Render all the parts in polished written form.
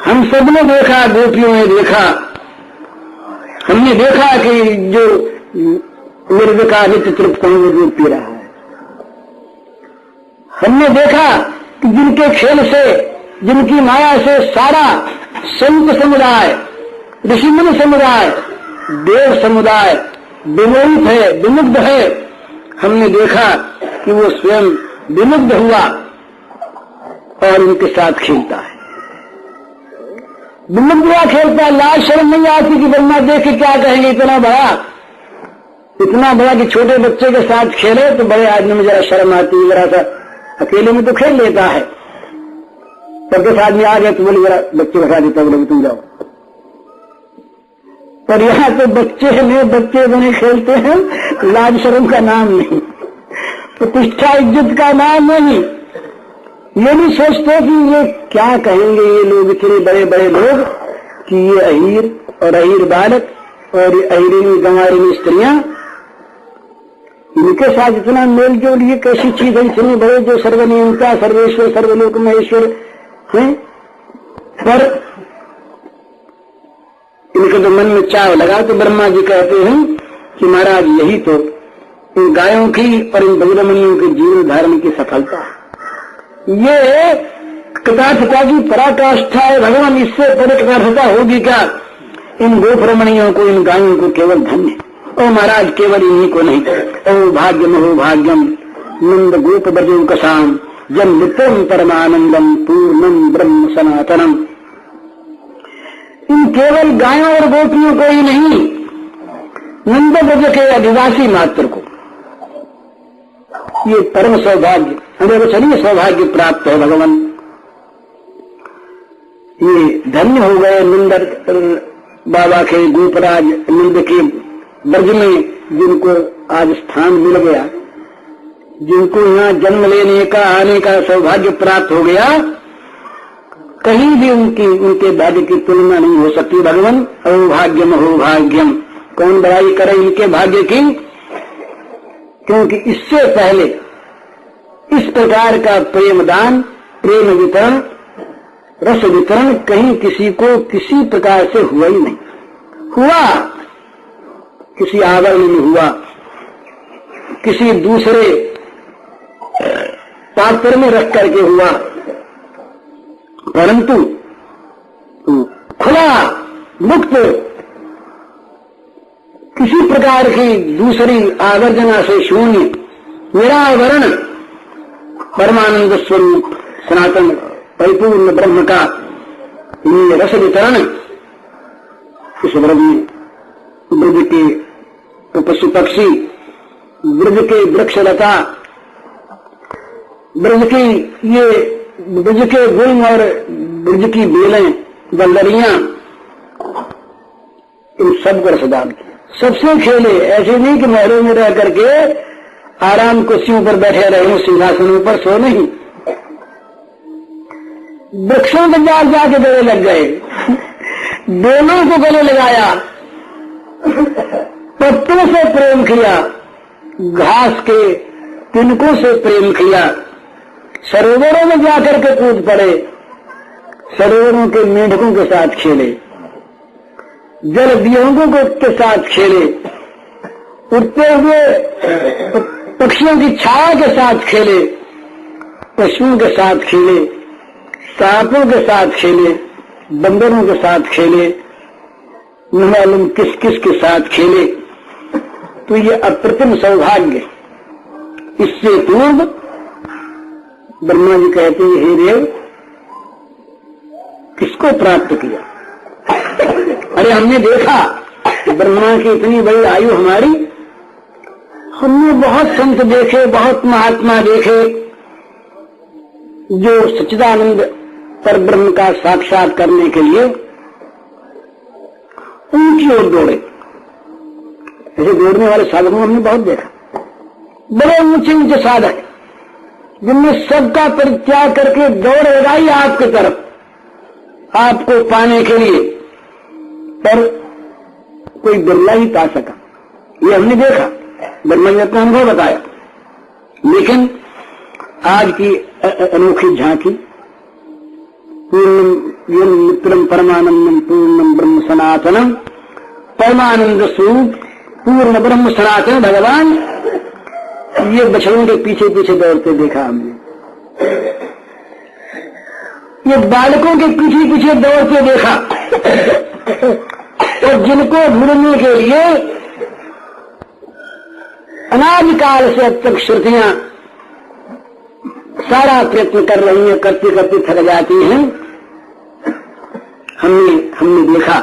हम सबने देखा, गोपियों ने देखा, हमने देखा कि जो निर्विकार नित्य तृप्त वो दूध पी रहा है। हमने देखा कि जिनके खेल से, जिनकी माया से सारा संत समुदाय, ऋषि मुनि समुदाय, देव समुदाय विमोहित है, विमुग्ध है, हमने देखा कि वो स्वयं विमुग्ध हुआ और उनके साथ खेलता है। विमुग्ध हुआ खेलता है। लाज शर्म नहीं आती कि ब्रह्मा देख के क्या कहेंगे, इतना बड़ा कि छोटे बच्चे के साथ खेले तो बड़े आदमी में जरा शर्म आती है, जरा सा अकेले में तो खेल लेता है, तब दस आदमी आ गए तो बोले जरा बच्चे बता देता, बोले तुम जाओ। पर यहाँ तो बच्चे बने खेलते हैं, लाज शर्म का नाम नहीं, प्रतिष्ठा इज्जत का नाम नहीं। ये नहीं सोचते कि ये क्या कहेंगे ये लोग, इतने बड़े बड़े लोग, कि ये अहीर और अहीर बालक और अहीरिनी गंवारिनी स्त्रियां, इनके साथ इतना मेल जोल, ये कैसी चीज है, इतने बड़े जो सर्वनियंता, सर्वेश्वर, सर्वलोक महेश्वर हैं। पर इनके तो मन में चाव लगा तो ब्रह्मा जी कहते हैं कि महाराज यही तो इन गायों की और इन बजरमणियों के जीवन धारण की सफलता है। ये कृतार्थता की पराकाष्ठा है भगवान, इससे बड़ी कृतार्थता होगी क्या? इन गोपरमणियों को, इन गायों को केवल धन्य, ओ महाराज केवल इन्हीं को नहीं, ओ भाग्यम हो भाग्यम नंद गोप ब्रजो कसाम जन मित्रम परमानंदम पूर्णम ब्रह्म सनातनम। इन केवल गायों और गोपियों को ही नहीं, नंद ब्रज के अधिवासी मात्र को ये परम सौभाग्य, हमें चलिए सौभाग्य प्राप्त है भगवान। ये धन्य हो गए नंद बाबा के, गोपराज नंद के ब्रज में, जिनको आज स्थान मिल गया, जिनको यहाँ जन्म लेने का, आने का सौभाग्य प्राप्त हो गया, कहीं भी उनके भाग्य की तुलना नहीं हो सकती भगवान। अभाग्यम हो भाग्यम, कौन बड़ाई करे इनके भाग्य की, क्योंकि इससे पहले इस प्रकार का प्रेम दान, प्रेम वितरण, रस वितरण कहीं किसी को किसी प्रकार से हुआ ही नहीं। हुआ किसी आवरण में हुआ, किसी दूसरे पात्र में रख करके हुआ, परंतु खुला मुक्त किसी प्रकार की दूसरी आवर्जना से शून्य निरावरण परमानंद स्वरूप सनातन परिपूर्ण ब्रह्म का ये रस वितरण इस ब्रज में, ब्रज के पशु पक्षी, ब्रज के वृक्षलता, ब्रज के गुण और ब्रज की बेलें, बंदरियां, इन सब को रसदान किया, सबसे खेले। ऐसे नहीं कि महलों में रह करके आराम कुर्सियों पर बैठे रहे, सिंहासनों पर सो नहीं, वृक्षों के जाके गले लग गए, बेलों को गले लगाया, पत्तों से प्रेम किया, घास के तिनकों से प्रेम किया, सरोवरों में जाकर के कूद पड़े, सरोवरों के मेंढकों के साथ खेले, जल विहंगों के साथ खेले, उड़ते हुए पक्षियों की छाया के साथ खेले, पशुओं के साथ खेले, सांपों के साथ खेले, बंदरों के साथ खेले, न मालूम किस किस के साथ खेले। तो ये अप्रतिम सौभाग्य। इससे पूर्व ब्रह्मा जी कहते हैं, हे देव किसको प्राप्त किया? अरे हमने देखा ब्रह्मा की इतनी बड़ी आयु हमारी, हमने बहुत संत देखे, बहुत महात्मा देखे जो सच्चिदानंद पर ब्रह्म का साक्षात करने के लिए उनकी ओर दौड़े। ऐसे दौड़ने वाले साधकों हमने बहुत देखा, बड़े ऊंचे ऊंचे साधक जिनमें सबका परित्याग करके दौड़ेगा ही आपकी तरफ, आपको पाने के लिए, पर कोई बिरला ही पा सका। ये हमने देखा, ब्रह्मा ने अपना अनुभव बताया। लेकिन आज की अनोखी झांकी पूर्णम यम मित्रम परमानंदम पूर्णम ब्रह्म सनातनम, परमानंद स्वरूप पूर्ण ब्रह्म सनातन भगवान, ये बछड़ों के पीछे पीछे दौड़ते देखा हमने। ये बालकों के पीछे पीछे दौड़ते देखा, और जिनको ढूंढने के लिए अनादिकाल से अब तक श्रुतियां सारा प्रयत्न कर रही हैं, करते करते थक जाती हैं। हमने देखा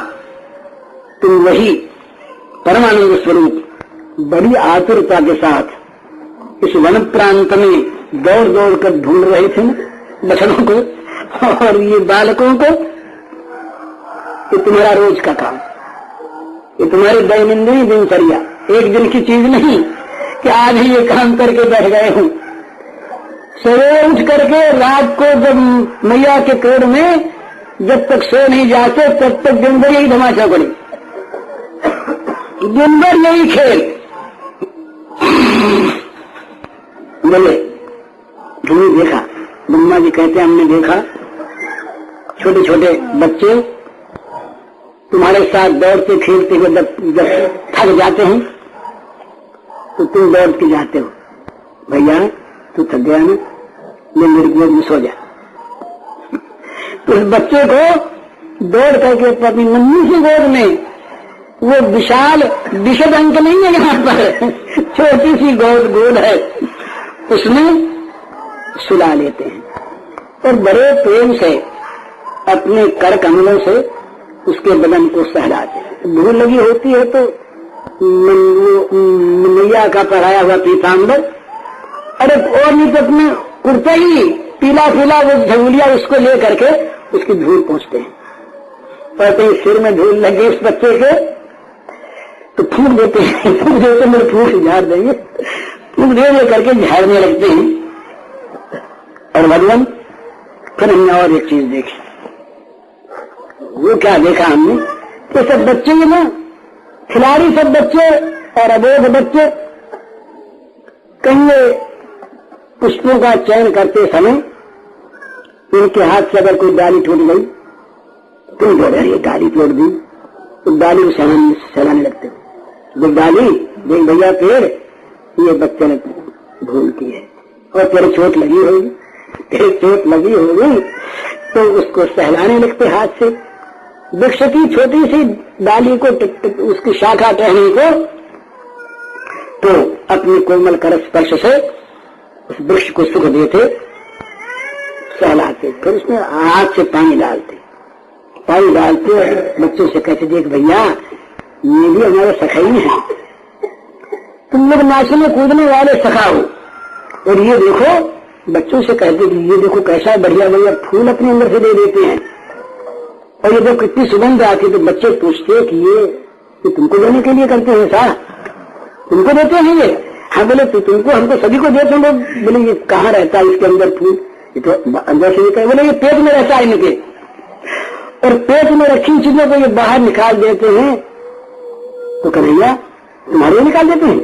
तुम वही परमानंद स्वरूप बड़ी आतुरता के साथ इस वन प्रांत में दौड़ दौड़ कर ढूंढ रहे थे बछड़ों को और ये बालकों को। ये तुम्हारा रोज का काम, ये तुम्हारी दैनंदिन दिनचर्या, एक दिन की चीज नहीं कि आज ही ये काम करके बैठ गए हूं। सवेरे उठ करके रात को जब मैया के पेड़ में जब तक सो नहीं जाते तब तक दिन भर यही धमाचा पड़े, दिन भर यही खेल। बोले तुमने देखा, ब्रह्मा जी कहते हमने देखा छोटे छोटे बच्चे तुम्हारे साथ दौड़ते खेलते हुए जब थक जाते हैं तो तुम दौड़ के जाते हो, भैया तू थक गया ना, ले मेरी गोद में सो जा। तो उस बच्चे को दौड़ करके अपनी नन्ही सी गोद में, वो विशाल विशद अंक नहीं है यहाँ पर, छोटी सी गोद है, उसमें सुला लेते हैं और बड़े प्रेम से अपने कर कमलों से उसके बदन को सहलाते हैं। भूख लगी होती है तो मैया का पहराया हुआ पीताम्बर, अरे और नहीं तो अपने कुर्ता ही पीला पीला वो झंगुलिया उसको ले करके उसकी धूल पहुंचते हैं। और कहीं सिर में धूल लगे इस बच्चे के तो फूंक देते हैं, फूंक देते मेरे फूंक झाड़ देंगे, फूंक दे करके झाड़ने लगते हैं। और भगवान फिर हमने और एक चीज देखी, वो क्या देखा हमने कि सब बच्चे ना, खिलाड़ी सब बच्चे और अबोध बच्चे कहीं पुष्पों का चयन करते समय उनके हाथ से अगर कोई डाली टूट गई तो बोले ये डाली तोड़ दी, तो डाली को सहलाने लगते। जब डाली देख भैया पेड़, ये बच्चे ने भूल की है और तेरे चोट लगी होगी, तेरे चोट लगी होगी, तो उसको सहलाने लगते हाथ से। वृक्ष की छोटी सी डाली को उसकी शाखा टहनी को तो अपने कोमल कर स्पर्श से उस वृक्ष को सुख देते, सहलाते, फिर उसमें हाथ से पानी डालते बच्चों से कहते देख भैया ये भी हमारे सखा ही है, तुम लोग नाचने कूदने वाले सखा हो। और ये देखो बच्चों से कहते कि ये देखो कैसा बढ़िया बढ़िया फूल अपने अंदर से दे देते हैं, और ये जब कितनी सुगंध आती तो बच्चे पूछते कि ये तुमको देने के लिए करते हैं सा, तुमको देते हैं ये? हाँ बोले तो तुमको हमको सभी को देते हैं। बोले ये कहाँ रहता है इसके अंदर फूल? ये तो अंदर से निकल, बोले ये पेट में रहता है इनके, और पेट में रखी चीजों को ये बाहर निकाल देते हैं। तो कन्हैया तुम्हारे लिए निकाल देते हैं?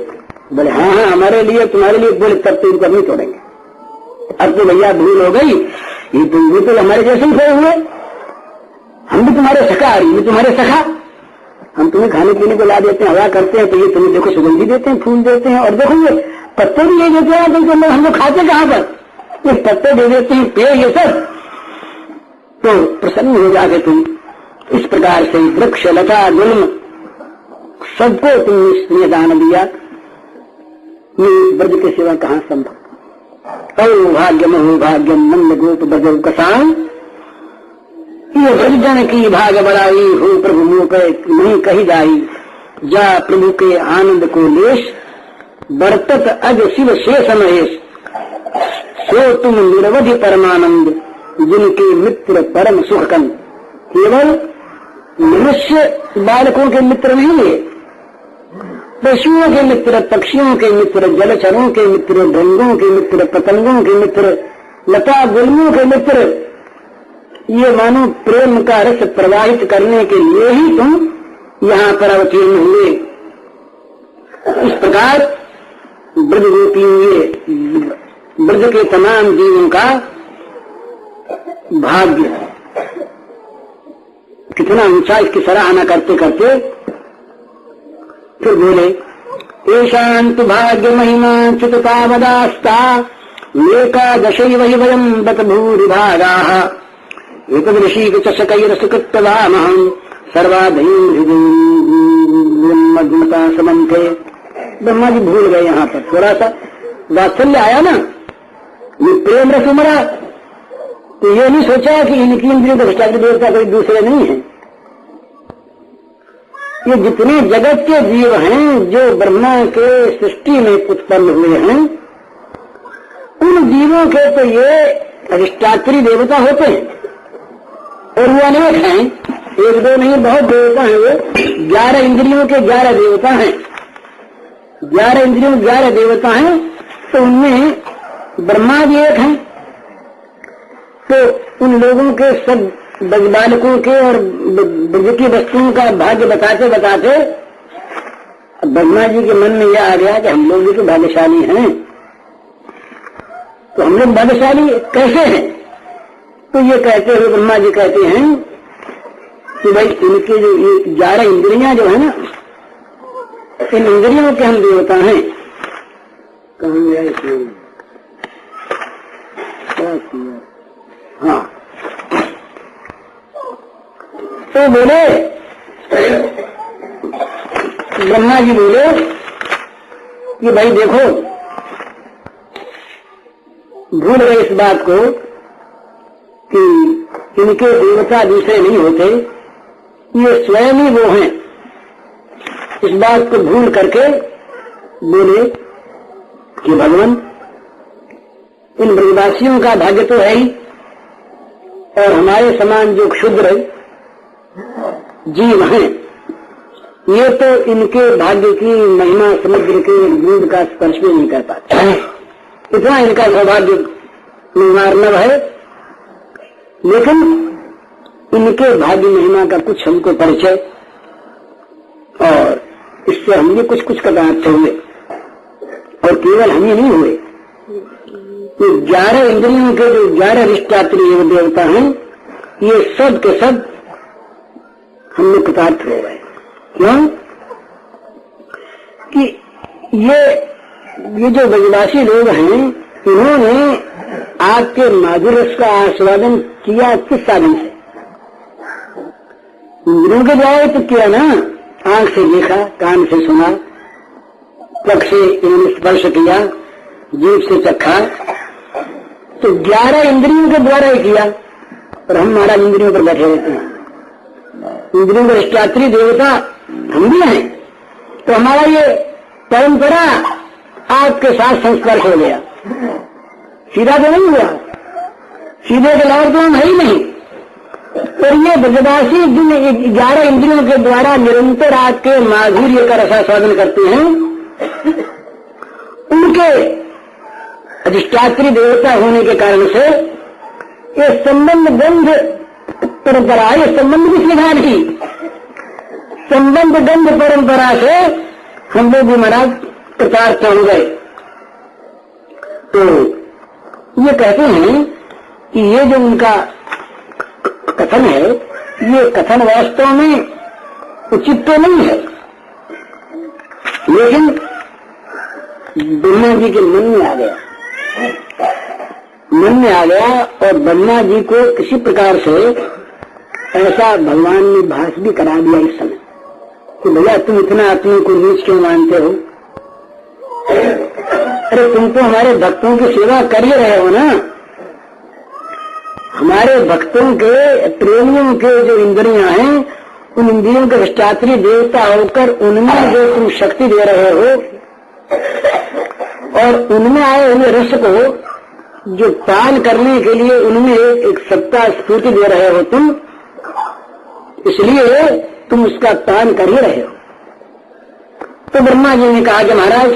बोले हाँ हाँ हमारे लिए, तुम्हारे लिए। बोले तब तो इनको नहीं तोड़ेंगे, अब तो भैया भूल हो गई, ये तो हमारे जैसे ही हुए, हम भी तुम्हारे सखा, ये तुम्हारे सखा, हम तुम्हें खाने पीने को ला देते हैं, हवा करते हैं, तो ये तुम्हें देखो सुगंधी देते हैं, फूल देते हैं, और देखो ये पत्ते भी ये देते हैं, तो हम लोग खाते कहाँ पर, ये पत्ते दे देते हैं, पेड़ ये सब। तो प्रसन्न हो जाके तुम इस प्रकार से वृक्ष लता गुल्म सबको तुमने दान दिया, ये ब्रज के सिवा कहाँ संभव। ओ भाग्यम हो भाग्यम नंद गोप ब्रज कसान, ये ब्रजजन की भाग बड़ाई हो प्रभु मुख नहीं कही जाई, जा प्रभु के आनंद को लेश बरतत अज शिव शेष महेश, सो तुम निरवधि परमानंद जिनके मित्र परम सुखकन। केवल मनुष्य बालकों के मित्र नहीं है, पशुओं के मित्र, पक्षियों के मित्र, जलचरों के मित्र, ढंगों के मित्र, पतंगों के मित्र, लता गुल्मों के मित्र, ये मानो प्रेम का रस प्रवाहित करने के लिए ही तुम यहाँ पर अवतीर्ण हुए। इस प्रकार ब्रज गोपी, ये ब्रज के तमाम जीवों का भाग्य कितना ऊंचा, इसकी सराहना करते करते फिर बोले, एशान्तु भाग्य महिमा चिततावदास्ता एकादशैव हि वयम् बत भूरिभागाः एतदृशीकचषकैरसकृत्तवामहम् सर्वाधीमता समन्थे। ब्रह्मा जी भूल गए, यहाँ पर थोड़ा सा वात्सल्य आया ना, ये प्रेम रस उमरा, तो ये नहीं सोचा कि इनकी इंद्रियों का भ्रष्टाचार देवता कोई दूसरे नहीं है। ये जितने जगत के जीव हैं जो ब्रह्मा के सृष्टि में उत्पन्न हुए हैं, उन जीवों के तो ये अधिष्ठात्री देवता होते हैं, और वो अनेक हैं, एक दो नहीं बहुत देवता हैं। वो 11 इंद्रियों के 11 देवता हैं, 11 इंद्रियों 11 देवता हैं, तो उनमें ब्रह्मा जी एक हैं। तो उन लोगों के सब ब्रजबालकों के और ब्रज की वस्तुओं का भाग्य बताते बताते ब्रह्मा जी के मन में यह आ गया कि हम लोग भी तो भाग्यशाली हैं। तो हम लोग भाग्यशाली कैसे हैं? तो ये कहते हुए ब्रह्मा जी कहते हैं कि भाई इनके जो ये 11 इंद्रियां जो है ना, इन इंद्रियों के हम देवता हैं। कहाँ गया इसमें? हाँ, तो बोले, ब्रह्मा जी बोले कि भाई देखो, भूल गए इस बात को कि इनके देवता दूसरे नहीं होते, ये स्वयं ही वो हैं। इस बात को भूल करके बोले कि भगवान, इन ब्रजवासियों का भाग्य तो है ही, और हमारे समान जो क्षुद्र जीव हैं, ये तो इनके भाग्य की महिमा समुद्र के बूंद का स्पर्श भी नहीं कर पाते। इतना इनका सौभाग्य निवारणव है, लेकिन इनके भाग्य महिमा का कुछ हमको परिचय, और इससे हम ये कुछ पदार्थ हुए, और केवल हम ही नहीं हुए, ये 11 इंद्रियों के जो 11 अधिष्ठात्री देवता हैं, ये सब के सब हम लोग कृतार्थ हो गए। क्यों? कि ये जो ब्रजवासी लोग हैं, इन्होंने आपके माधुर्य रस का आस्वादन किया किस साधन से? इंद्रियों के द्वारा तो किया ना, आंख से देखा, कान से सुना, त्वक से इन्होंने स्पर्श किया, जीभ से चखा, तो 11 इंद्रियों के द्वारा ही किया। और हम महाराज इंद्रियों पर बैठे रहते हैं, इंद्रियों के अधिष्ठात्री देवता हम भी हैं, तो हमारा ये परंपरा आपके साथ संस्पर्श हो गया। सीधा तो नहीं हुआ, सीधे के लायक तो हम है ही नहीं। पर ये ब्रजवासी जिन 11 इंद्रियों के द्वारा निरंतर आपके माधुर्य का रसास्वादन करते हैं, उनके अधिष्ठात्री देवता होने के कारण से ये संबंध गंध परंपरा, ये संबंध भी सीधा नहीं, संबंध गंध परंपरा से हम लोग भी महाराज कृतार्थ हो गए। तो ये कहते हैं कि ये जो उनका कथन है, ये कथन वास्तव में उचित तो नहीं है, लेकिन ब्रह्मा जी के मन में आ गया, और ब्रह्मा जी को किसी प्रकार से ऐसा भगवान ने भास भी करा दिया इस समय कि भैया तुम इतना अपने को नीच क्यों मानते हो? अरे तुम तो हमारे भक्तों की सेवा कर ही रहे हो ना। हमारे भक्तों के, प्रेमियों के जो इंद्रियां हैं, उन इंद्रियों के अधिष्ठात्री देवता होकर उनमें जो तुम शक्ति दे रहे हो, और उनमें आए हुए रस को जो पान करने के लिए उनमें एक सत्ता स्फूर्ति दे रहे हो तुम, इसलिए तुम उसका पान कर ही रहे हो। तो ब्रह्मा जी ने कहा कि महाराज,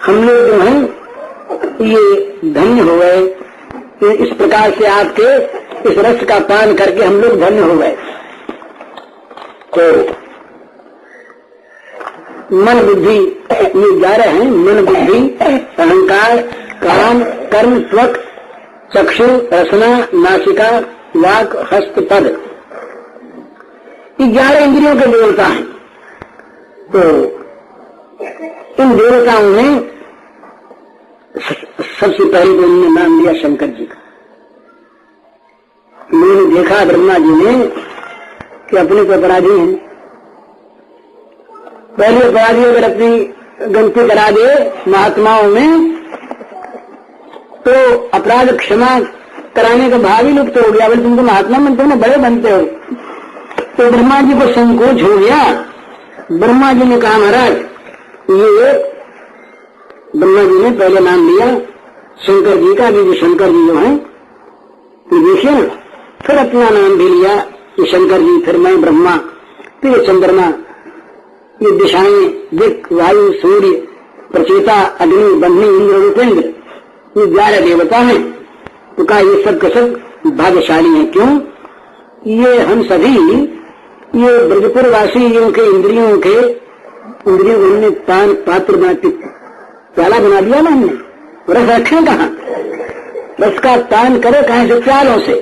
हम लोग जो हैं ये धन्य हो गए, इस प्रकार से आपके इस रस का पान करके हम लोग धन्य हो गए। तो मन बुद्धि ये 11 हैं, मन बुद्धि अहंकार कान कर्म त्वक चक्षु रसना नासिका वाक हस्त पद, 11 इंद्रियों के देवता हैं। तो इन देवताओं में सबसे पहले तो उन्होंने नाम लिया शंकर जी का। उन्होंने देखा ब्रह्मा जी ने कि अपने को अपराधी हैं। पहले अपराधी अगर अपनी गलती करा दे महात्माओं में तो अपराध क्षमा कराने का भाव ही लुप्त हो गया। बोले तुम तो महात्मा बनते हो ना, बड़े बनते हो। तो ब्रह्मा जी को संकोच हो गया। ब्रह्मा जी ने कहा महाराज, ये ब्रह्मा जी ने पहले नाम लिया शंकर जी का। अभी जो शंकर जी जो है तो देखिए ना, फिर अपना नाम भी लिया ये शंकर जी, फिर मैं ब्रह्मा, फिर ये चंद्रमा, ये दिशाएं दिक वायु सूर्य प्रचेता अग्नि बन्ही इंद्र रूपेंद्र, ये 11 देवता हैं। तो कहा ये सब के सब भाग्यशाली हैं। क्यों? ये हम सभी ये ब्रजपुरवासियों के इंद्रियों को हमने पान पात्र बना प्याला बना दिया ना हमने। रस रखें कहाँ? रस का पान करे कहाँ से? प्यालों से।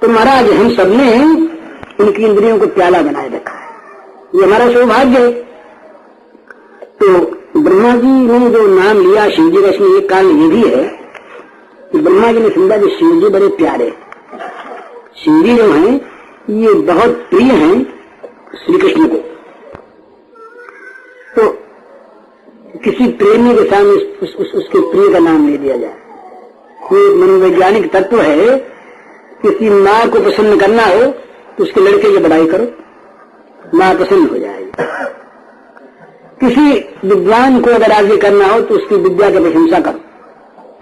तो महाराज हम सबने उनकी इंद्रियों को प्याला बनाए रखा है, ये हमारा सौभाग्य है। तो ब्रह्मा जी ने जो नाम लिया शिव जी का, इसमें एक कारण ये भी है कि ब्रह्मा जी ने समझा कि शिव जी बड़े प्यारे, शिव जी जो हैं ये बहुत प्रिय हैं श्री कृष्ण को। तो किसी प्रेमी के सामने उसके प्रिय का नाम ले दिया जाए। ये मनोवैज्ञानिक तत्व है। किसी माँ को प्रसन्न करना हो तो उसके लड़के की बड़ाई करो, माँ प्रसन्न हो जाएगी। किसी विद्वान को अगर आगे करना हो तो उसकी विद्या की प्रशंसा करो,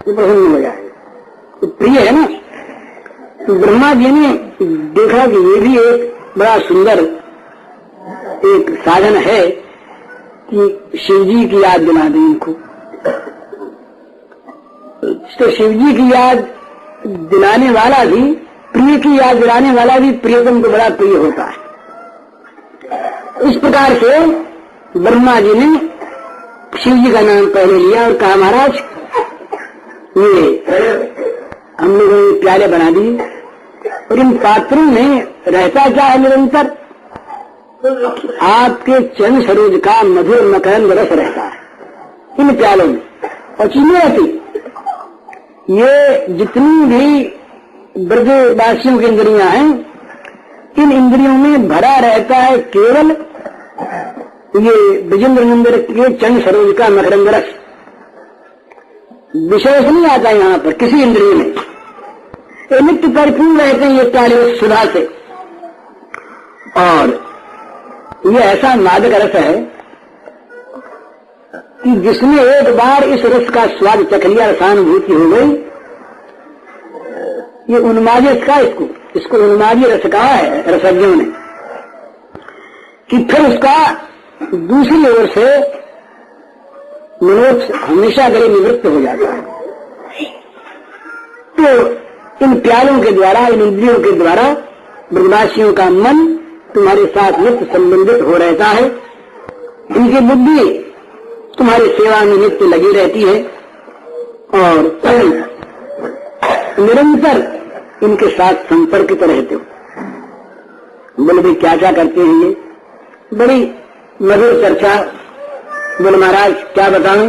वो प्रसन्न हो जाएगा। तो प्रिय है ना। तो ब्रह्मा जी ने देखा कि ये भी एक बड़ा सुंदर एक साधन है कि शिव जी की याद दिला दें इनको। तो शिव जी की याद दिलाने वाला भी, प्रिय की याद दिलाने वाला भी प्रियतम को बड़ा प्रिय होता है। इस प्रकार से ब्रह्मा जी ने शिव जी का नाम पहले लिया और कहा महाराज ये हम लोगों ने प्याले बना दिए, और इन पात्रों में रहता क्या है निरंतर? आपके चरण सरोज का मधुर मकरंद रस रहता है इन प्यालों में, और चीनी रहती। ये जितनी भी ब्रजवासियों की इंद्रियां हैं, इन इंद्रियों में भरा रहता है केवल ये ब्रजेंद्र नंदन के चरण सरोज का मकरंद रस। विशेष नहीं आता यहाँ पर किसी इंद्रिय में। नित्य परिपूर्ण रहते हैं ये प्याले सुधा से। और ये ऐसा मादक रस है कि जिसने एक बार इस रस का स्वाद चख लिया, रसानुभूति हो गई, ये उन्मादी रस का, इसको उन्मादी रस कहा है रसज्ञों ने, कि फिर उसका दूसरी ओर से मनोज हमेशा के लिए निवृत्त हो जाता है। तो इन प्यालों के द्वारा, इन इंद्रियों के द्वारा ब्रजवासियों का मन तुम्हारे साथ नित्य संबंधित हो रहता है। इनकी बुद्धि तुम्हारी सेवा में नित्य लगी रहती है और निरंतर इनके साथ संपर्कित रहते हो। बोले भाई क्या क्या करते हैं ये? बड़ी मधुर चर्चा। बोले महाराज क्या बताऊं,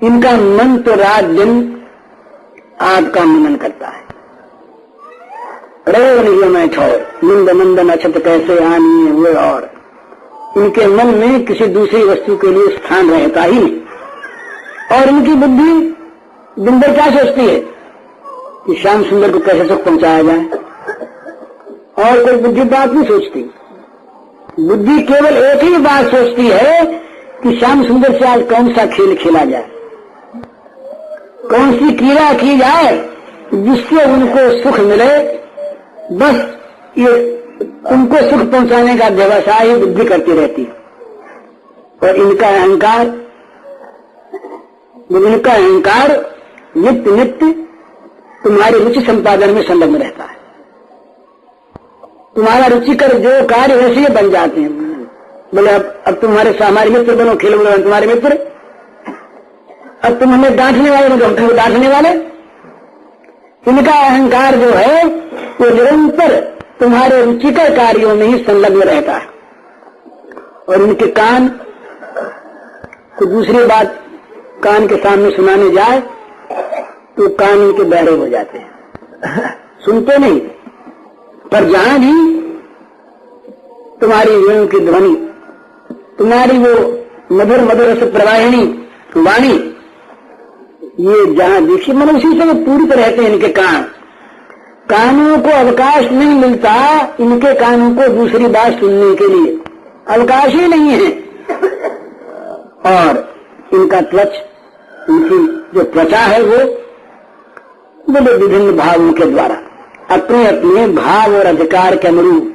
इनका मन तो रात दिन आपका मनन करता है। रहो नहीं मैं छोर निंद मंदन अछत कैसे आनी हुए, और इनके मन में किसी दूसरी वस्तु के लिए स्थान रहता ही नहीं। और इनकी बुद्धि दिन भर क्या सोचती है कि श्याम सुंदर को कैसे सुख पहुंचाया जाए, और कोई बुद्धि बात नहीं सोचती। बुद्धि केवल एक ही बात सोचती है कि श्याम सुंदर से आज कौन सा खेल खेला जाए, कौन सी क्रीड़ा की जाए जिससे उनको सुख मिले। बस ये उनको सुख पहुंचाने का व्यवसाय ही बुद्धि करती रहती है। और इनका अहंकार नित्य नित्य तुम्हारी रुचि संपादन में संलग्न रहता है। तुम्हारा रुचिकर जो कार्य वैसे ही बन जाते हैं। बोले अब तुम्हारे हमारे मित्र बनो, खेल बोलो तुम्हारे मित्र। अब तुम हमें डांटने वाले बनो, हम तुमको डांटने वाले। इनका अहंकार जो है वो निरंतर तुम्हारे रुचिकर कार्यों में ही संलग्न रहता है। और इनके कान को दूसरी बात कान के सामने सुनाने जाए तो कान इनके बहरे हो जाते हैं, सुनते नहीं। पर जहां भी तुम्हारी वेणु की ध्वनि, तुम्हारी वो मधुर मधुर रस प्रवाहिनी वाणी, ये जहां देखिए मन उसी से पूरित रहते हैं इनके कान। कानों को अवकाश नहीं मिलता, इनके कानों को दूसरी बात सुनने के लिए अवकाश ही नहीं है। और इनका त्वच, इनकी जो त्वचा है वो विभिन्न भावों के द्वारा अपने अपने भाव और अधिकार के अनुरूप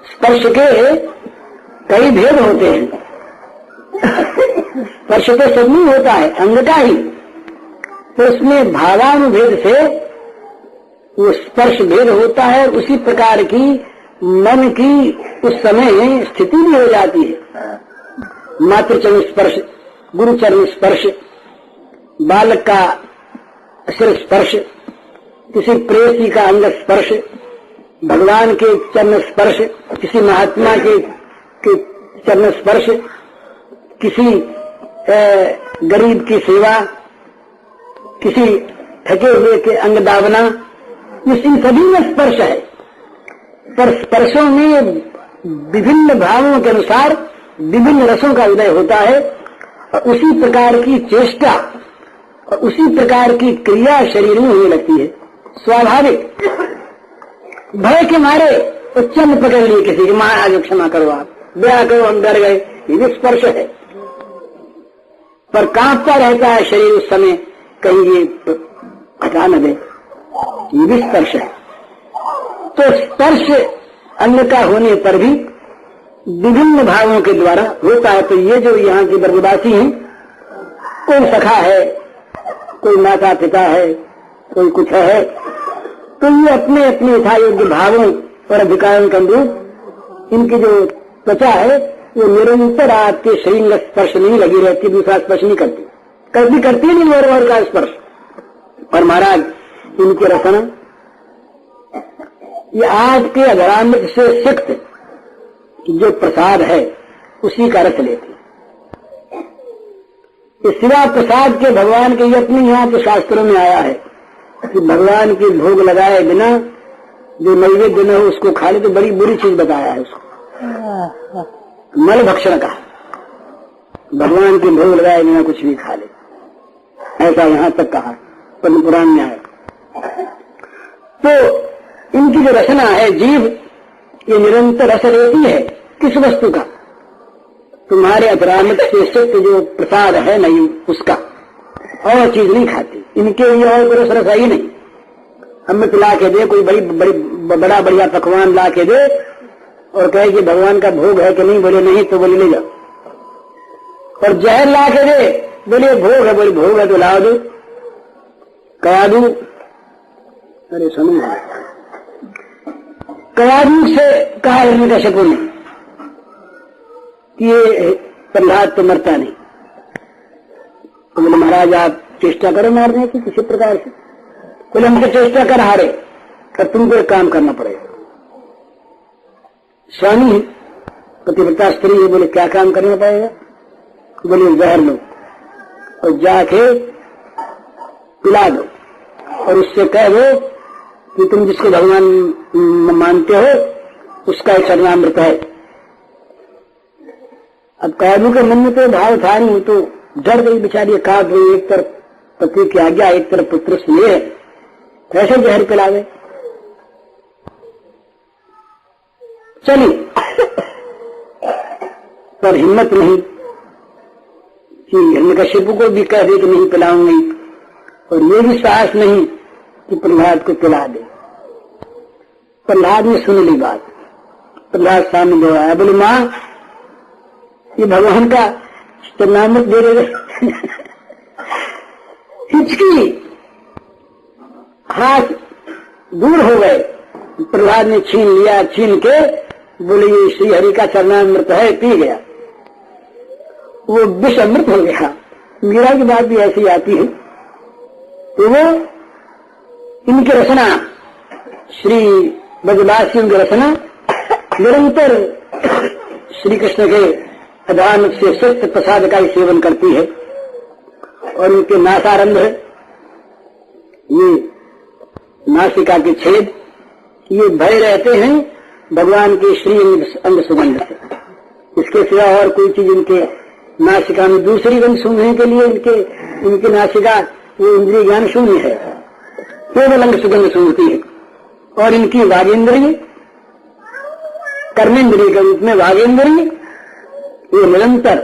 स्पर्श के कई भेद होते हैं। स्पर्श तो सब नहीं होता है, अंग का ही, तो उसमें भावानुभेद से वो स्पर्श भेद होता है। उसी प्रकार की मन की उस समय स्थिति भी हो जाती है। मातृचरण स्पर्श, गुरुचरण स्पर्श, बालक का सिर स्पर्श, किसी प्रेसी का अंग स्पर्श, भगवान के चरण स्पर्श, किसी महात्मा के चरण स्पर्श, किसी गरीब की सेवा, किसी थके हुए के अंग दावना, इन सभी में स्पर्श है। पर स्पर्शों में विभिन्न भावों के अनुसार विभिन्न रसों का उदय होता है और उसी प्रकार की चेष्टा और उसी प्रकार की क्रिया शरीर में होने लगती है स्वाभाविक। भय के मारे उच्चन पकड़ लिए किसी की, मां आज क्षमा करो, आप ब्याह करो, हम डर गए, ये भी स्पर्श है। पर कांपता रहता है शरीर उस समय, कहीं ये हटा न दे, ये भी स्पर्श है। तो स्पर्श अन्न का होने पर भी विभिन्न भावों के द्वारा होता है। तो ये जो यहाँ की ब्रजवासी हैं, कोई सखा है, कोई माता पिता है, कोई कुछ है, तो ये अपने अपने यथायोग्य भावों और अधिकारों के अनुरूप इनकी जो त्वचा है वो निरंतर आपके शरीर का स्पर्श नहीं लगी रहती, दूसरा स्पर्श नहीं करती, कभी करती नहीं और का स्पर्श। और महाराज इनकी रचना ये आपके अधरामृत से सिक्त जो प्रसाद है उसी का रस लेती। इस सिवा प्रसाद के भगवान के, ये अपने यहाँ के शास्त्रों में आया है कि भगवान की भोग लगाए बिना जो नैवेद्य न हो उसको खा ले तो बड़ी बुरी चीज बताया है उसको, मल भक्षण का। भगवान की भोग लगाए बिना कुछ भी खा ले, ऐसा यहाँ तक कहा पद्म पुराण में आया। तो इनकी जो रचना है, जीव ये निरंतर रस लेती है किस वस्तु का? तुम्हारे अधरामृत से सिक्त जो प्रसाद है नहीं उसका, और चीज नहीं खाती। इनके लिए और कोई रस ही नहीं। अमृत ला के दे, कोई बड़ा बढ़िया पकवान ला के दे और कहे कि भगवान का भोग है कि नहीं, बोले नहीं, तो बोले ले जाओ। और जहर ला के दे, बोले भोग है, बोले भोग है तो ला दो, कया दू। अरे सुनो, कयादू से कहा हिरण्यकश्यप ने कि ये प्रहलाद तो मरता नहीं। तो बोले महाराज आप चेष्टा करो मारने की किसी प्रकार से। बोले हमको चेष्टा कर हारे, तो तुमको एक काम करना पड़ेगा। स्वामी पतिव्रता स्त्री है, बोले क्या काम करना पड़ेगा? बोले जहर लो और जाके पिला दो और उससे कह दो कि तुम जिसको भगवान मानते हो उसका एक शरणामृत है। अब कायदू के मन में तो भाव था नहीं, तो डर गई बेचारी, काट गई। एक तरफ पति की आज्ञा, एक तरफ पुत्र स्नेह, कैसे जहर पिला गए? चली पर हिम्मत नहीं कि हिरण्यकश्यप को भी कह दे कि नहीं पिलाऊंगी, और ये भी साहस नहीं कि प्रहलाद को पिला दे। प्रहलाद ने सुन ली बात। प्रहलाद सामने जो आया, बोले मां ये भगवान का चरणामृत दे रहे। हिचकी, हाथ दूर हो गए। प्रहलाद ने छीन लिया, छीन के बोले ये श्री हरि का चरणामृत है, पी गया। वो विष अमृत हो गया। मीरा की बात भी ऐसी आती है। तो वो इनकी रचना श्री ब्रजवासियों की रचना निरंतर श्री कृष्ण के अधान से सत्य प्रसाद का ही सेवन करती है। और उनके नासारंभ ये नासिका के छेद ये भय रहते हैं भगवान के श्री अंग सुगंध से। इसके सिवा और कोई चीज इनके नासिका में दूसरी गंध सूंघने के लिए इनकी नासिका वो इंद्रिय ज्ञान शून्य है, केवल अंग सुगंध सूंघती है। और इनकी वागेंद्रिय कर्मेंद्रिय के रूप में वागेंद्रिय ये निरंतर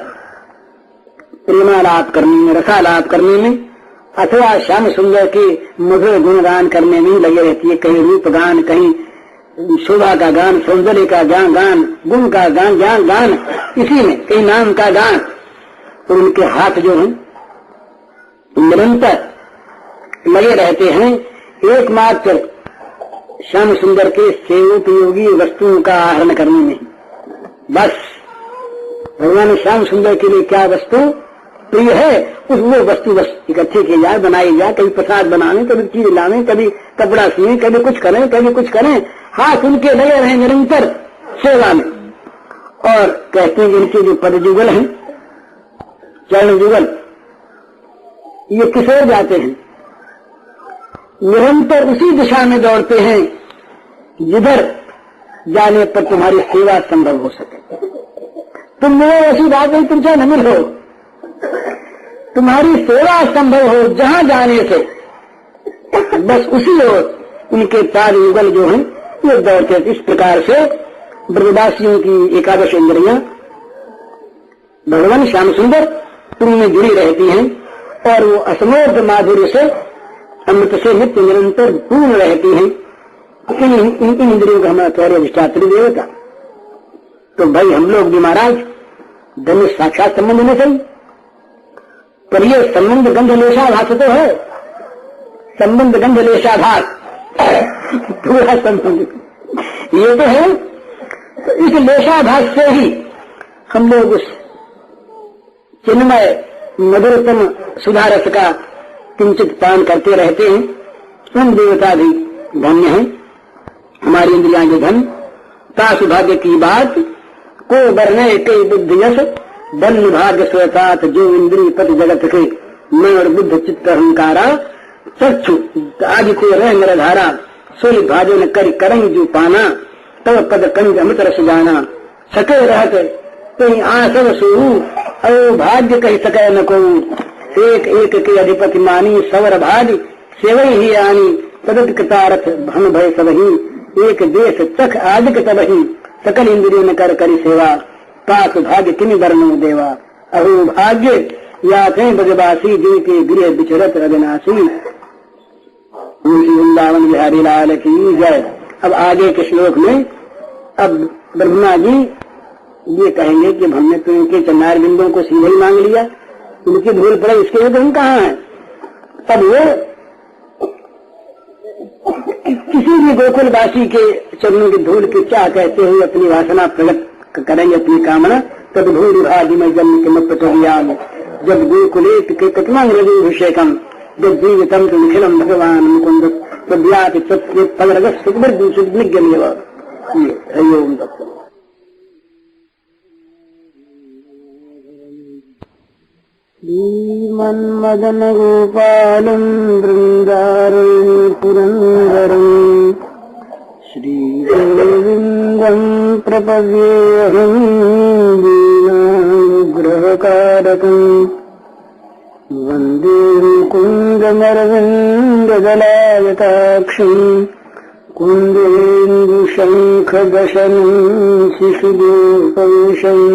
प्रेमालाप करने में, रसालाप करने में अथवा श्याम सुंदर के मधुर गुणगान करने में लगे रहती है। कहीं रूप गान, कहीं शोभा का गान, सौंदर्य का गान, गुण का गान, ज्ञान गान, इसी में कहीं नाम का गान। तो उनके हाथ जो हैं निरंतर लगे रहते हैं एकमात्र श्याम सुंदर के सेवोपयोगी वस्तुओं का आहरण करने में। बस भगवान श्याम सुंदर के लिए क्या वस्तु प्रिय है उस वो वस्तु बस इकट्ठी की जाए, बनाई जाए। कभी प्रसाद बनावे, कभी चीज लावे, कभी कपड़ा सिए, कभी कुछ करें, हाथ उनके लगे रहे निरंतर सेवा में। और कहते हैं कि इनके जो पद जुगल हैं, चरण जुगल, ये किस ओर जाते हैं? निरंतर उसी दिशा में दौड़ते हैं जिधर जाने पर तुम्हारी सेवा संभव हो सके। तुम मिलो ऐसी बात नहीं, तुम चाहे न मिलो, तुम्हारी सेवा संभव हो जहां जाने से, बस उसी ओर उनके पाद युगल जो हैं ये दौड़ते। इस प्रकार से ब्रजवासियों की एकादश इंद्रियां भगवान श्याम सुंदर उनमें जुड़ी रहती हैं और वो असमोध माधुर्य से अमृत से नित्य निरंतर पूर्ण रहती हैं। इन इंद्रियों का हमारा प्यारे अधिष्ठात्री देवता। तो भाई हम लोग भी महाराज धन्य साक्षात संबंध में सही, पर ये संबंध गंध लेशाभास तो है, संबंध गंध लेशाभास पूरा संबंध ये तो है। तो इस लेशाभास से ही हम लोग उस चिन्मय मधुरतम सुधारस का किंचित पान करते रहते हैं। हम देवता भी धन्य हैं, हमारी इंद्रियां जो धन तासु भाग्य की बात को बरने के बुद्धि यश धन्य भाग्य स्वतात जो इंद्रिय पति जगत के मैं और बुद्ध चित्त अहंकारा चक्षु आदि को रह मेरा धारा सोई भाजन कर करंग जो पाना तब पद कंज अमृत रस जाना सके रहत कहीं आसव सोऊ अयो भाग्य कही सके न को एक एक के अधिपति मानी सवर भाग सेवई ही आनी तदत कृतारथ भन भय सबही एक देश चख आदिक तबही सकल इंद्रियों में कर करी सेवा पास भाग्य किन वर्णो देवा अहो भाग्य या थे ब्रजवासी जिनके गृह बिचरत अविनाशी। वृंदावन बिहारी लाल की जय। अब आगे के श्लोक में अब ब्रह्मा जी ये कहेंगे कि हमने तो इनके चन्नार बिंदुओं को सीधे ही मांग लिया, उनकी भूल पड़े इसके लिए तो हम कहाँ है। तब वो किसी भी गोकुलवासी के चरणों की धूल की चाह कहते हुए अपनी वासना प्रकट करेंगे, अपनी कामना। तब भूल भाजी में जन्म के मत में जब गोकुलेत के कटमांग रघुभिषेकम जब जीवितम तो निखिलम भगवान मुकुंद तद्याति तत्परगत सुग्निज्ञमेव। हरिओम दत्त। मन्मदन गोपालं वृंदारण्य पुरंदरं श्री गोविंदं प्रपद्येऽहं दीनानुग्रहकारकं वन्दे मुकुन्दमरविन्ददलायताक्षं कुन्देन्दुशङ्खदशनं शिशुदूपवेशम्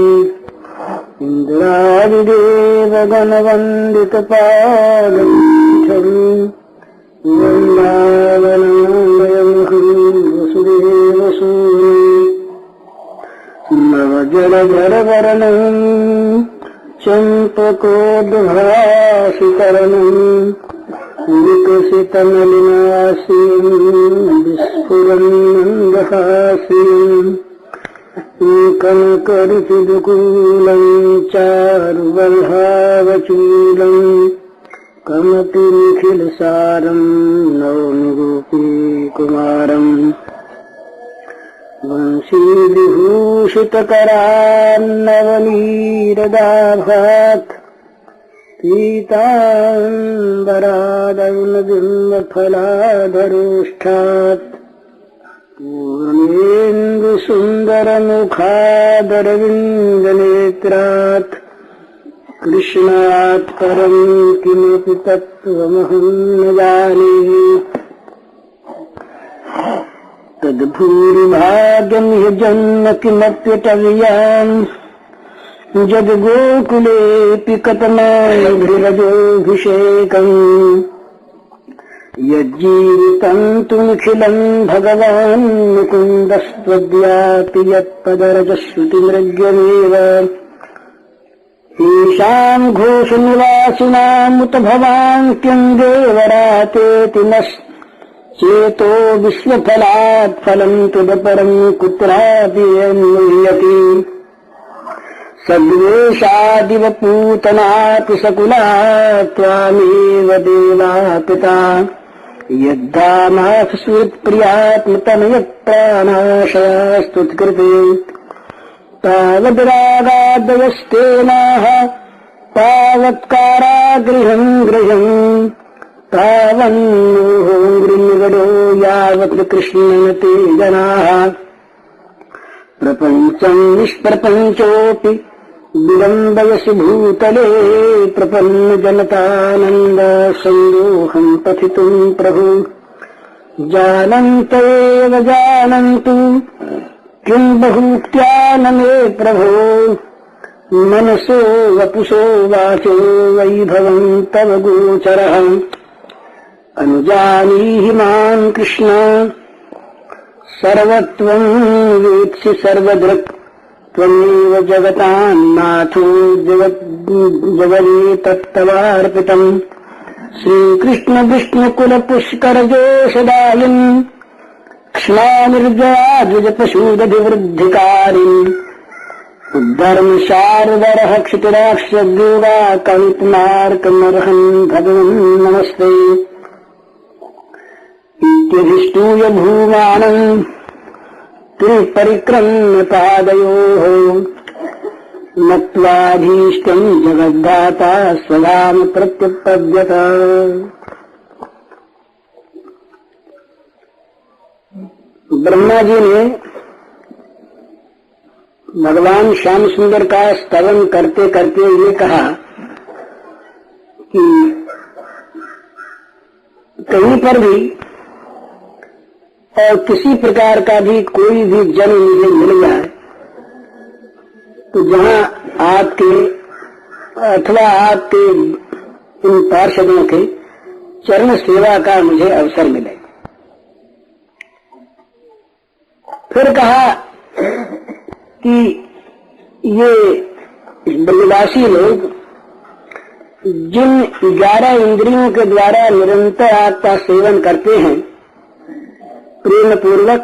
इन्द्रादिदेवगणवन्दितपादपीठम् वृन्दावनालयम् वसुदेवसूरि नवजलधरवर्णम् चम्पकोद्भासिकरणम् विकसितमलिनासीम् विस्फुरन्नन्दहासीम् कनकरुचिदुकूलं चारुवल्हावचूलं कमपि निखिलसारं नौमि गोपीकुमारम् वंशी विभूषित करान्नवनीरदाभात् पीताम्बरादरुणबिम्बफलाधरोष्ठात् पूर्णेन्दुसुन्दरमुखादरविन्दनेत्रात् कृष्णात् परं किमपि तत्त्वमहं न जाने तद्भूरिभाग्यं हि जन्म किमप्यटव्याम् जद्गोकुलेऽपि कतमाभिरजोऽभिषेकम् यज्जीवितं तु निखिलं भगवान् मुकुन्दस्त्वद्यापि यत्पदरजश्रुतिमृग्यमेव ईशां घोषनिवासिनामुत भवान् किं देवरातेति न चेतो विश्वफलात् फलं तुदपरं कुत्रापि अन्वयति सद्वेषादिव पूतनापि सकुला त्वामेव देवा पिता यद्धामाः सुहृत्प्रियात्मतनयत्प्राणाशयास्तुत्कृते तावद्रागादयस्तेनाः तावत्कारागृहम् गृहम् तावन्नोऽङ्घ्रिनिगडो यावत् कृष्णेन जनाः प्रपञ्चम् निष्प्रपञ्चोऽपि विलम्बयसि भूतले प्रपन्नजनतानन्द सन्दोहम् पथितुम् प्रभु जानन्त एव जानन्तु किम् बहूत्या न मे प्रभो मनसो वपुषो वाचो वैभवम् तव गोचरः अनुजानीहि माम् कृष्ण सर्वत्वं वेत्सि सर्वदृक् त्वमेव जगतान्नाथो जगदेतत्तवार्पितम् श्रीकृष्ण विष्णुकुल पुष्करजोषदायिन् क्ष्मानिर्जयाद्विजपशूदधिवृद्धिकारिन् उद्धर्म शारदरः क्षितिराक्षयोगा कल्पनार्कमर्हन् भगवन् नमस्ते इत्यधिष्टूय भूमानम् त्रिपरिक्रम्य पादयोः नत्वाधीष्टम् जगद्धाता स्वधाम प्रत्युपद्यत। ब्रह्मा जी ने भगवान श्याम सुंदर का स्तवन करते करते ये कहा कि कहीं पर भी और किसी प्रकार का भी कोई भी जन मुझे मिल जाए तो जहाँ आपके अथवा आपके इन पार्षदों के चरण सेवा का मुझे अवसर मिले। फिर कहा कि ये ब्रजवासी लोग जिन 11 इंद्रियों के द्वारा निरंतर आपका सेवन करते हैं प्रेम पूर्वक,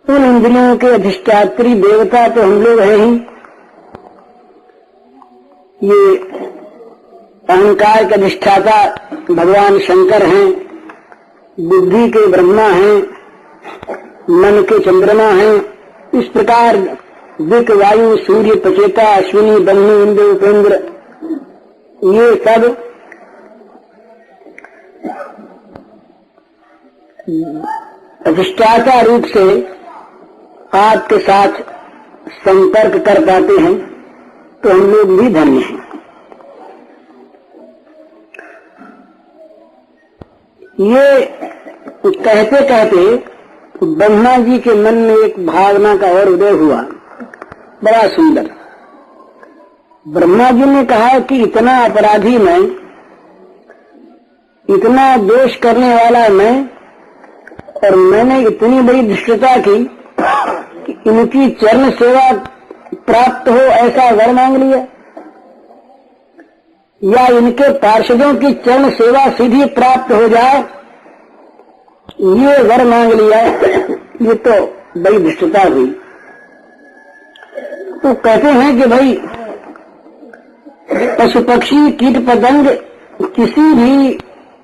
उन इंद्रियों के अधिष्ठात्री देवता तो हम लोग हैं ही, ये अहंकार के अधिष्ठाता भगवान शंकर हैं, बुद्धि के ब्रह्मा हैं, मन के चंद्रमा हैं। इस प्रकार दिक वायु सूर्य पचेता अश्विनी बन्ही इंद्र उपेंद्र ये सब अधिष्ठाता रूप से आपके साथ संपर्क कर पाते हैं तो हम लोग भी धन्य हैं। ये कहते कहते ब्रह्मा जी के मन में एक भावना का और उदय हुआ, बड़ा सुंदर। ब्रह्मा जी ने कहा कि इतना अपराधी मैं, इतना दोष करने वाला मैं, और मैंने इतनी बड़ी दुष्टता की कि इनकी चरण सेवा प्राप्त हो ऐसा वर मांग लिया, या इनके पार्षदों की चरण सेवा सीधी प्राप्त हो जाए ये वर मांग लिया। ये तो बड़ी दुष्टता हुई। तो कहते हैं कि भाई पशु पक्षी कीट पतंग किसी भी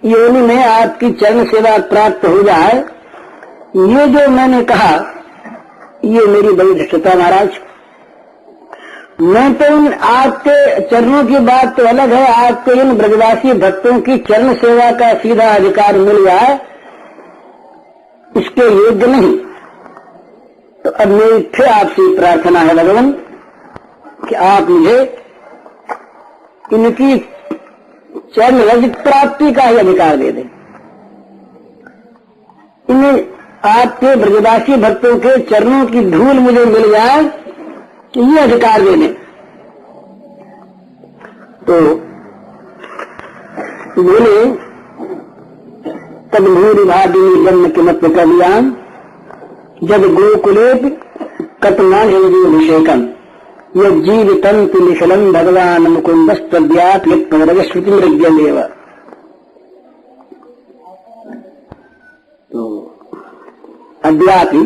योनि में आपकी चरण सेवा प्राप्त हो जाए, ये जो मैंने कहा ये मेरी बड़ी धृष्टता महाराज। मैं तो इन आपके चरणों की बात तो अलग है, आपके इन ब्रजवासी भक्तों की चरण सेवा का सीधा अधिकार मिल जाए इसके योग्य नहीं। तो अब मेरी फिर आपसे प्रार्थना है भगवान कि आप मुझे इनकी चरण रज प्राप्ति का ही अधिकार दे दें। इन्हें आपके ब्रजवासी भक्तों के चरणों की धूल मुझे मिल जाए कि ये अधिकार दे दें। तो बोले तब भूरि भादिनी जन्म किमत कल्याण जब गोकुलेप कतमाभिषेकम यह जीवितंत निखिलम भगवान मुकुंदस्तव्यात श्रुति मृग्यमेव। तो अद्यापि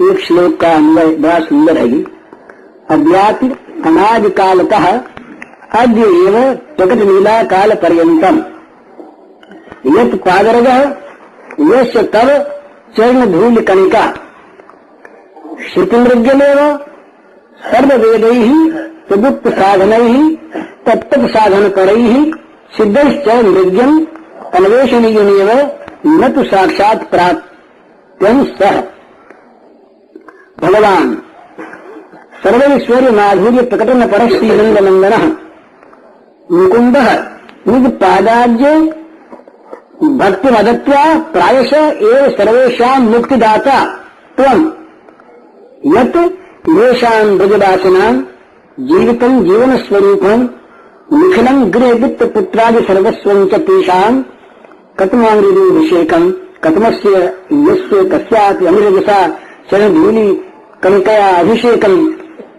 एक श्लोक का अन्वय बड़ा सुंदर है। अद्यापि अनादि कालतः अद्य एव प्रकट लीला काल पर्यंतम यत् पादरजः यस्य तव चरण धूल कणिका श्रुतिमृग्यमेव सर्ववेदैः प्रदुक्त साधनैः तत्तत् साधन परैः सिद्धश्च मृग्यम् अन्वेषणीयमेव न तु साक्षात् प्राप्त्यं सः। भगवान सर्वैश्वर्य माधुर्य प्रकटन पर श्रीनंद नंदन मुकुंद निज पादाज्य भक्ति मदत्या प्रायश एव सर्वेषां मुक्तिदाता त्वं यत् येषां ब्रजवासिनां जीवितं जीवन स्वरूपं निखिलं गृह वित्त पुत्रादि सर्वस्वं च तेषां कतमामृतोऽभिषेकं कतमस्य यस्य कस्यापि अमृतसा चरणधूलि कणिकया अभिषेकं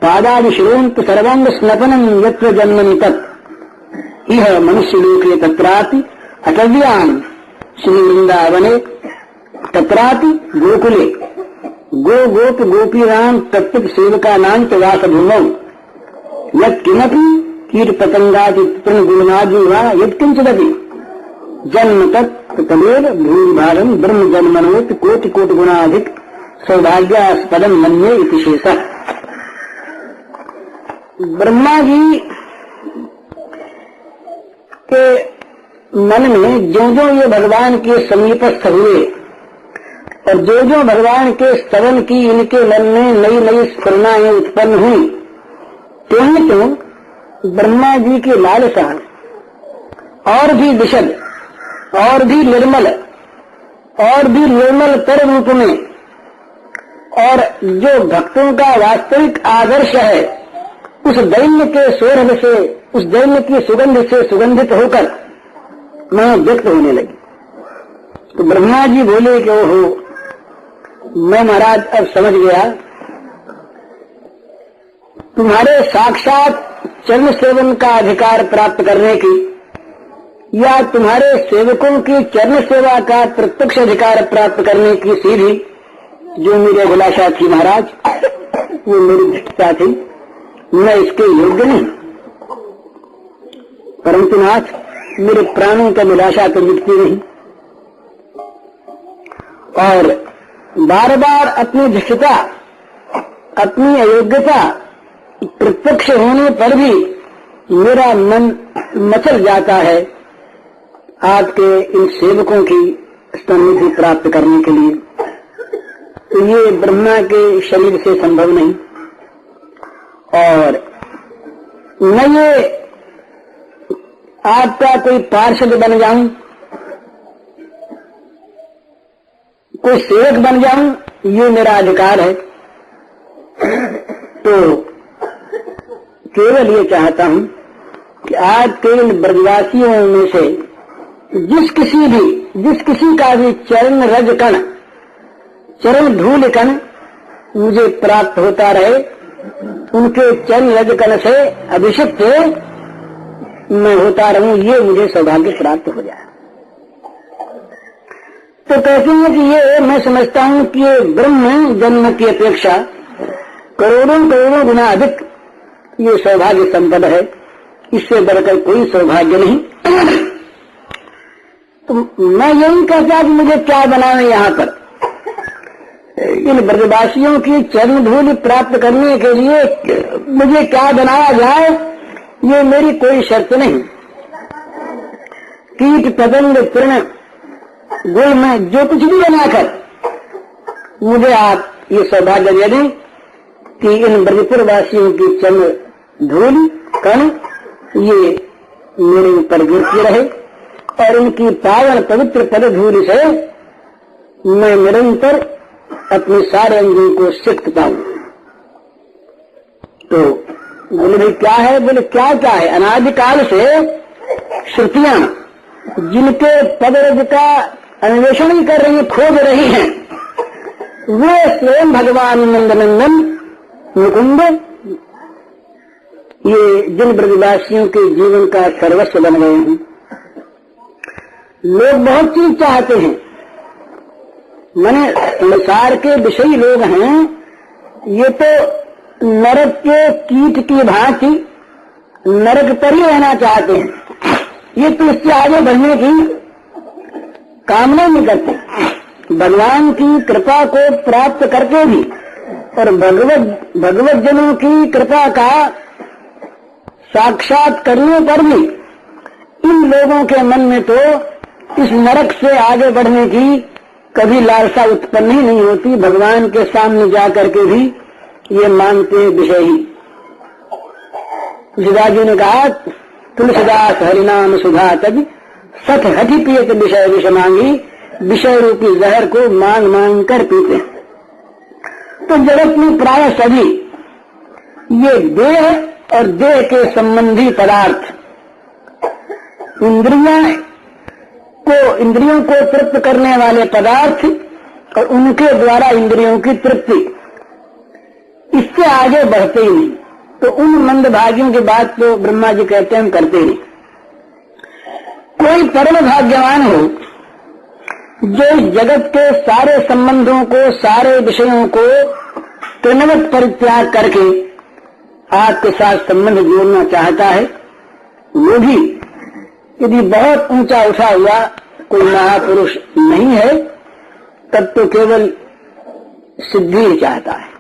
पादादिशिरोन्त सर्वांग स्नपनं यत्र जन्मनि तत् इह मनुष्यलोके तत्रापि अटव्याम् श्रीवृन्दावने तत्रापि गोकुले गो गोप गोपीनां तत्त्व सेवकानां च वासभूमौ यत्किमपि कीटपतंगादि तृणगुणादि वा यत्किंचिदपि जन्म तत् तदेव भूरिभारं ब्रह्म जन्मनोत कोटि कोटि गुणाधिक सौभाग्यास्पदम मन्ये इति शेषः। ब्रह्मा जी के मन में जो जो ये भगवान के समीपस्थ हुए और जो जो भगवान के स्तवन की इनके मन में नई नई स्फुरणाएं उत्पन्न हुई त्यों त्यों ब्रह्मा जी की लालसा और भी विशद और भी निर्मल और भी निर्मल तर रूप में और जो भक्तों का वास्तविक आदर्श है उस दैन्य के सौरभ से उस दैन्य की सुगंध से सुगंधित होकर वहां व्यक्त होने लगी। तो ब्रह्मा जी बोले कि ओहो मैं महाराज अब समझ गया तुम्हारे साक्षात चरण सेवन का अधिकार प्राप्त करने की या तुम्हारे सेवकों की चरण सेवा का प्रत्यक्ष अधिकार प्राप्त करने की सीधी जो मेरी अभिलाषा थी महाराज वो मेरी धृष्टता थी, मैं इसके योग्य नहीं। परंतु नाथ मेरे प्राणों का निराशा तो मिटती नहीं और बार बार अपनी धृष्टता अपनी अयोग्यता प्रत्यक्ष होने पर भी मेरा मन मचल जाता है आपके इन सेवकों की सन्निधि प्राप्त करने के लिए। तो ये ब्रह्मा के शरीर से संभव नहीं और न ये आपका कोई पार्षद बन जाऊं कोई सेवक बन जाऊं ये मेरा अधिकार है। तो केवल ये चाहता हूं कि आपके इन ब्रजवासियों में से जिस किसी का भी चरण रज कण चरण धूल कण मुझे प्राप्त होता रहे उनके चरण रज कण से अभिषिक्त मैं होता रहूं ये मुझे सौभाग्य प्राप्त हो जाए। तो कहते हैं कि ये मैं समझता हूं कि ये ब्रह्म जन्म की अपेक्षा करोड़ों करोड़ों गुना अधिक ये सौभाग्य संपद है, इससे बढ़कर कोई सौभाग्य नहीं। तो मैं यही कहता कि मुझे क्या बनाना यहाँ पर इन ब्रजवासियों की चरण धूल प्राप्त करने के लिए मुझे क्या बनाया जाए, ये मेरी कोई शर्त नहीं। कीट पतंग तृण गुल में जो कुछ भी बनाकर मुझे आप ये सौभाग्य दे दें कि इन ब्रजपुर वासियों की चरण धूल कण ये मेरे ऊपर गिरती रहे और इनकी पावन पवित्र पद धूल से मैं निरंतर अपने सारे अंगों को सिक्त पाऊं। तो बोले भाई क्या है? बोले क्या क्या है? अनादिकाल से श्रुतियां जिनके पदरज का अन्वेषण ही कर रही, खोज रही हैं, वे स्वयं भगवान नंदनंदन मुकुंद ये जिन ब्रजवासियों के जीवन का सर्वस्व बन गए हैं। लोग बहुत चीज चाहते हैं, माने संसार के विषयी लोग हैं, ये तो नरक के कीट की भांति नरक पर ही रहना चाहते हैं। ये तो इससे आगे बढ़ने की कामना नहीं करते। भगवान की कृपा को प्राप्त करके भी और भगवत जनों की कृपा का साक्षात करने पर भी इन लोगों के मन में तो इस नरक से आगे बढ़ने की कभी लालसा उत्पन्न ही नहीं होती। भगवान के सामने जाकर के भी ये मानते विषय ही। तुलसीदास जी ने कहा, तुलसीदास हरिनाम सुधा तज सठ हठी पियत विषय विष मांगी, विषय रूपी जहर को मांग मांग कर पीते। तो जगत में प्राय सभी ये देह और देह के संबंधी पदार्थ, इंद्रियों को तृप्त करने वाले पदार्थ और उनके द्वारा इंद्रियों की तृप्ति, इससे आगे बढ़ते ही नहीं। तो उन मंदभागियों की बात तो ब्रह्मा जी कहते हैं हम करते नहीं। कोई परम भाग्यवान हो जो इस जगत के सारे संबंधों को, सारे विषयों को तृणवत परित्याग करके आपके साथ संबंध जोड़ना चाहता है, वो भी यदि बहुत ऊंचा उठा हुआ कोई महापुरुष नहीं है, तब तो केवल सिद्धि ही चाहता है।